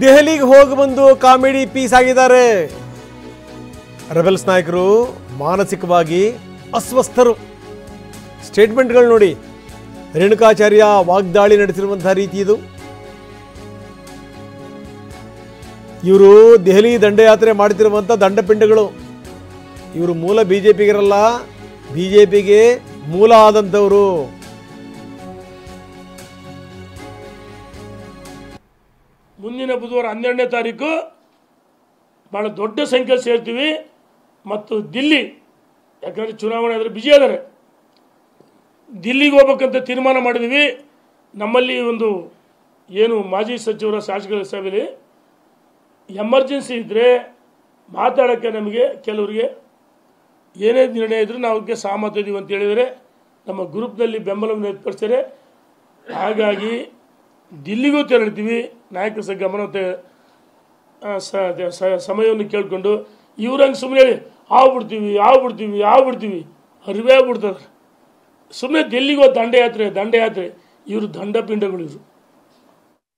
ದೆಹಲಿಗೆ ಹೋಗಿ ಬಂದು ಕಾಮಿಡಿ ಪೀಸ್ ಆಗಿದ್ದಾರೆ. ರೆಬೆಲ್ಸ್ ನಾಯಕರು ಮಾನಸಿಕವಾಗಿ ಅಸ್ವಸ್ಥರು. ಸ್ಟೇಟ್ಮೆಂಟ್ಗಳು ನೋಡಿ, ರೇಣುಕಾಚಾರ್ಯ ವಾಗ್ದಾಳಿ ನಡೆಸಿರುವಂತಹ ರೀತಿ ಇದು. ಇವರು ದೆಹಲಿ ದಂಡಯಾತ್ರೆ ಮಾಡ್ತಿರುವಂಥ ದಂಡಪಿಂಡಗಳು. ಇವರು ಮೂಲ ಬಿಜೆಪಿಗರಲ್ಲ, ಬಿಜೆಪಿಗೆ ಮೂಲ ಆದಂಥವರು. ಮುಂದಿನ ಬುಧವಾರ 12ನೇ ತಾರೀಕು ಭಾಳ ದೊಡ್ಡ ಸಂಖ್ಯೆ ಸೇರ್ತೀವಿ. ಮತ್ತು ದಿಲ್ಲಿ, ಯಾಕಂದರೆ ಚುನಾವಣೆ ಆದರೆ ಬಿಜಿ ಆದರೆ ದಿಲ್ಲಿಗೆ ಹೋಗ್ಬೇಕಂತ ತೀರ್ಮಾನ ಮಾಡಿದ್ವಿ. ನಮ್ಮಲ್ಲಿ ಒಂದು ಏನು ಮಾಜಿ ಸಚಿವರ ಶಾಸಕರ ಸಭೆಯಲ್ಲಿ ಎಮರ್ಜೆನ್ಸಿ ಇದ್ದರೆ ಮಾತಾಡೋಕ್ಕೆ ನಮಗೆ ಕೆಲವರಿಗೆ ಏನೇ ನಿರ್ಣಯ ಇದ್ದರೂ ನಾವು ಅದಕ್ಕೆ ಸಹಮತ ಇದ್ದೀವಿ ಅಂತ ಹೇಳಿದರೆ ನಮ್ಮ ಗ್ರೂಪ್ನಲ್ಲಿ ಬೆಂಬಲವನ್ನು ವ್ಯಕ್ತಪಡಿಸ್ತಾರೆ. ಹಾಗಾಗಿ ದಿಲ್ಲಿಗೂ ತೆರಳ್ತೀವಿ. ನಾಯಕರ ಸಹ ಗಮನ ಸಮಯವನ್ನು ಕೇಳಿಕೊಂಡು ಇವ್ರಂಗೆ ಸುಮ್ಮನೆ ಹೇಳಿ ಆಗ್ಬಿಡ್ತೀವಿ ಅರಿವೇ ಆಗ್ಬಿಡ್ತದೆ. ಸುಮ್ಮನೆ ದಿಲ್ಲಿಗೋ ದಂಡಯಾತ್ರೆ ಇವರು ದಂಡಪಿಂಡಗಳು ಇವರು.